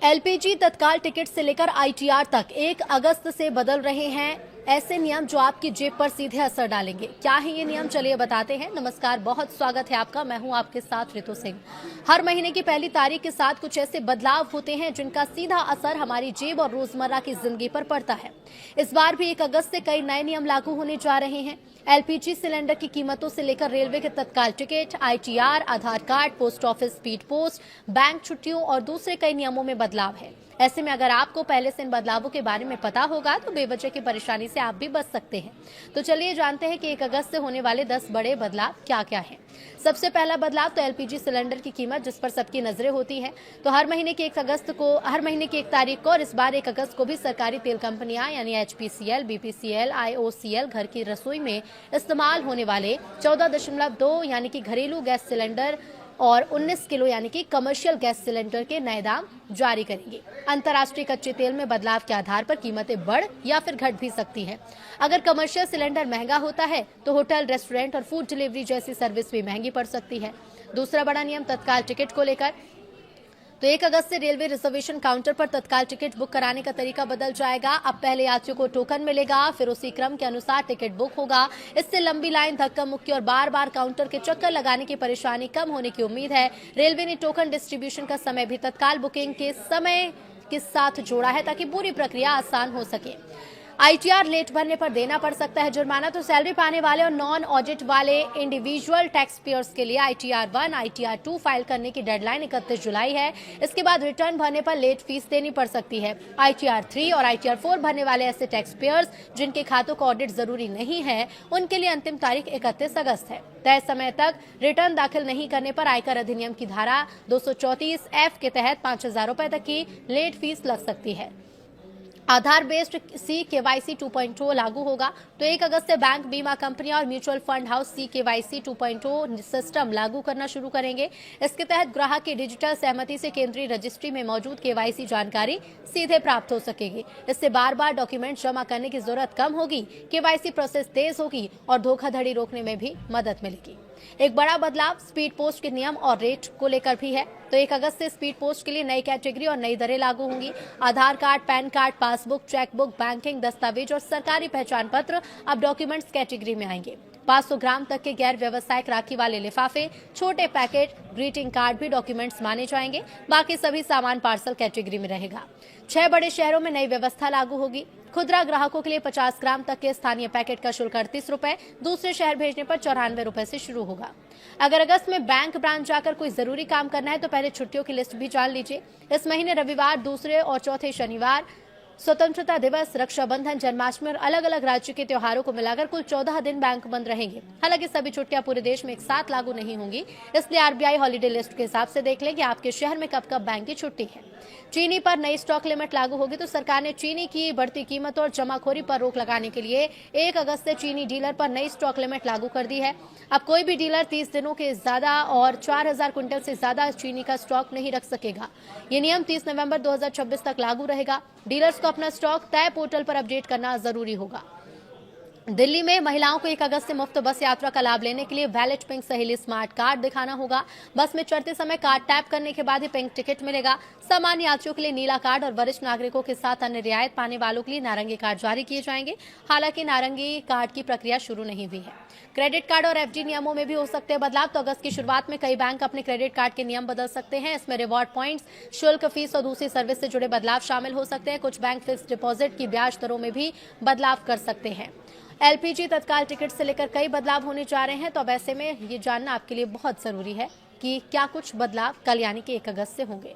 LPG तत्काल ticket से लेकर आईटीआर तक 1 अगस्त से बदल रहे हैं ऐसे नियम जो आपकी जेब पर सीधे असर डालेंगे। क्या है ये नियम, चलिए बताते हैं। नमस्कार, बहुत स्वागत है आपका। मैं हूं आपके साथ ऋतु सिंह। हर महीने की पहली तारीख के साथ कुछ ऐसे बदलाव होते हैं जिनका सीधा असर हमारी जेब और रोजमर्रा की जिंदगी पर पड़ता है। इस बार भी 1 अगस्त से कई नए नियम लागू होने जा रहे हैं। एलपीजी सिलेंडर की कीमतों से लेकर रेलवे के Tatkal ticket, ITR, Aadhaar card, post office speed post, bank छुट्टियों और दूसरे कई नियमों में बदलाव है। ऐसे में अगर आपको पहले से इन बदलावों के बारे में पता होगा तो बेवजह की परेशानी से आप भी बच सकते हैं। तो चलिए जानते हैं कि 1 अगस्त से होने वाले 10 बड़े बदलाव क्या क्या हैं। सबसे पहला बदलाव तो एलपीजी सिलेंडर की कीमत, जिस पर सबकी नजरें होती हैं। तो हर महीने की 1 तारीख को और इस बार 1 अगस्त को भी सरकारी तेल कंपनियां यानी एचपीसीएल, बीपीसीएल, आईओसीएल घर की रसोई में इस्तेमाल होने वाले 14.2 यानी कि घरेलू गैस सिलेंडर और 19 किलो यानी कि कमर्शियल गैस सिलेंडर के नए दाम जारी करेंगे। अंतर्राष्ट्रीय कच्चे तेल में बदलाव के आधार पर कीमतें बढ़ या फिर घट भी सकती हैं। अगर कमर्शियल सिलेंडर महंगा होता है तो होटल, रेस्टोरेंट और फूड डिलीवरी जैसी सर्विस भी महंगी पड़ सकती है। दूसरा बड़ा नियम तत्काल टिकट को लेकर, तो 1 अगस्त से रेलवे रिजर्वेशन काउंटर पर तत्काल टिकट बुक कराने का तरीका बदल जाएगा। अब पहले यात्रियों को टोकन मिलेगा, फिर उसी क्रम के अनुसार टिकट बुक होगा। इससे लंबी लाइन, धक्का मुक्की और बार बार काउंटर के चक्कर लगाने की परेशानी कम होने की उम्मीद है। रेलवे ने टोकन डिस्ट्रीब्यूशन का समय भी तत्काल बुकिंग के समय के साथ जोड़ा है ताकि पूरी प्रक्रिया आसान हो सके। आईटीआर लेट भरने पर देना पड़ सकता है जुर्माना। तो सैलरी पाने वाले और नॉन ऑडिट वाले इंडिविजुअल टैक्स पेयर्स के लिए आईटीआर 1, आईटीआर 2 फाइल करने की डेडलाइन 31 जुलाई है। इसके बाद रिटर्न भरने पर लेट फीस देनी पड़ सकती है। आईटीआर 3 और आईटीआर 4 भरने वाले ऐसे टैक्स पेयर्स जिनके खातों का ऑडिट जरूरी नहीं है, उनके लिए अंतिम तारीख 31 अगस्त है। तय समय तक रिटर्न दाखिल नहीं करने पर आयकर अधिनियम की धारा 234F के तहत 5,000 रुपए तक की लेट फीस लग सकती है। आधार बेस्ड CKYC 2.0 लागू होगा। तो 1 अगस्त से बैंक, बीमा कंपनियां और mutual fund house CKYC 2.0 system लागू करना शुरू करेंगे। इसके तहत ग्राहक की डिजिटल सहमति से केंद्रीय रजिस्ट्री में मौजूद KYC जानकारी सीधे प्राप्त हो सकेगी। इससे बार बार डॉक्यूमेंट जमा करने की जरूरत कम होगी, KYC प्रोसेस तेज होगी और धोखाधड़ी रोकने में भी मदद मिलेगी। एक बड़ा बदलाव स्पीड पोस्ट के नियम और रेट को लेकर भी है। तो 1 अगस्त से स्पीड पोस्ट के लिए नई कैटेगरी और नई दरें लागू होंगी। Aadhaar card, PAN card, passbook, chequebook, banking दस्तावेज और सरकारी पहचान पत्र अब डॉक्यूमेंट्स कैटेगरी में आएंगे। 500 ग्राम तक के गैर व्यावसायिक राखी वाले लिफाफे, छोटे पैकेट, ग्रीटिंग कार्ड भी डॉक्यूमेंट्स माने जाएंगे। बाकी सभी सामान पार्सल कैटेगरी में रहेगा। 6 बड़े शहरों में नई व्यवस्था लागू होगी। खुदरा ग्राहकों के लिए 50 ग्राम तक के स्थानीय पैकेट का शुल्क 38 रुपए, दूसरे शहर भेजने पर 94 रुपए से शुरू होगा। अगर अगस्त में बैंक ब्रांच जाकर कोई जरूरी काम करना है तो पहले छुट्टियों की लिस्ट भी जान लीजिए। इस महीने रविवार, दूसरे और चौथे शनिवार, स्वतंत्रता दिवस, रक्षाबंधन, जन्माष्टमी और अलग अलग राज्य के त्योहारों को मिलाकर कुल 14 दिन बैंक बंद रहेंगे। हालांकि सभी छुट्टियां पूरे देश में एक साथ लागू नहीं होंगी, इसलिए आरबीआई हॉलीडे लिस्ट के हिसाब से देख ले कि आपके शहर में कब कब बैंक की छुट्टी है। चीनी पर नई स्टॉक लिमिट लागू होगी। तो सरकार ने चीनी की बढ़ती कीमतों और जमाखोरी पर रोक लगाने के लिए 1 अगस्त से चीनी डीलर पर नई स्टॉक लिमिट लागू कर दी है। अब कोई भी डीलर 30 दिनों के ज्यादा और 4,000 क्विंटल से ज्यादा चीनी का स्टॉक नहीं रख सकेगा। ये नियम 30 नवंबर 2026 तक लागू रहेगा। डीलर्स को अपना स्टॉक तय पोर्टल पर अपडेट करना जरूरी होगा। दिल्ली में महिलाओं को 1 अगस्त से मुफ्त बस यात्रा का लाभ लेने के लिए वैलेट पिंक सहेली स्मार्ट कार्ड दिखाना होगा। बस में चढ़ते समय कार्ड टैप करने के बाद ही पिंक टिकट मिलेगा। सामान्य यात्रियों के लिए नीला कार्ड और वरिष्ठ नागरिकों के साथ अन्य रियायत पाने वालों के लिए नारंगी कार्ड जारी किए जाएंगे। हालांकि नारंगी कार्ड की प्रक्रिया शुरू नहीं हुई है। क्रेडिट कार्ड और FD नियमों में भी हो सकते हैं बदलाव। तो अगस्त की शुरुआत में कई बैंक अपने क्रेडिट कार्ड के नियम बदल सकते हैं। इसमें रिवॉर्ड पॉइंट्स, शुल्क, फीस और दूसरी सर्विस से जुड़े बदलाव शामिल हो सकते हैं। कुछ बैंक फिक्स डिपॉजिट की ब्याज दरों में भी बदलाव कर सकते हैं। एलपीजी तत्काल टिकट से लेकर कई बदलाव होने जा रहे हैं। तो अब ऐसे में ये जानना आपके लिए बहुत जरूरी है कि क्या कुछ बदलाव कल यानी कि 1 अगस्त से होंगे।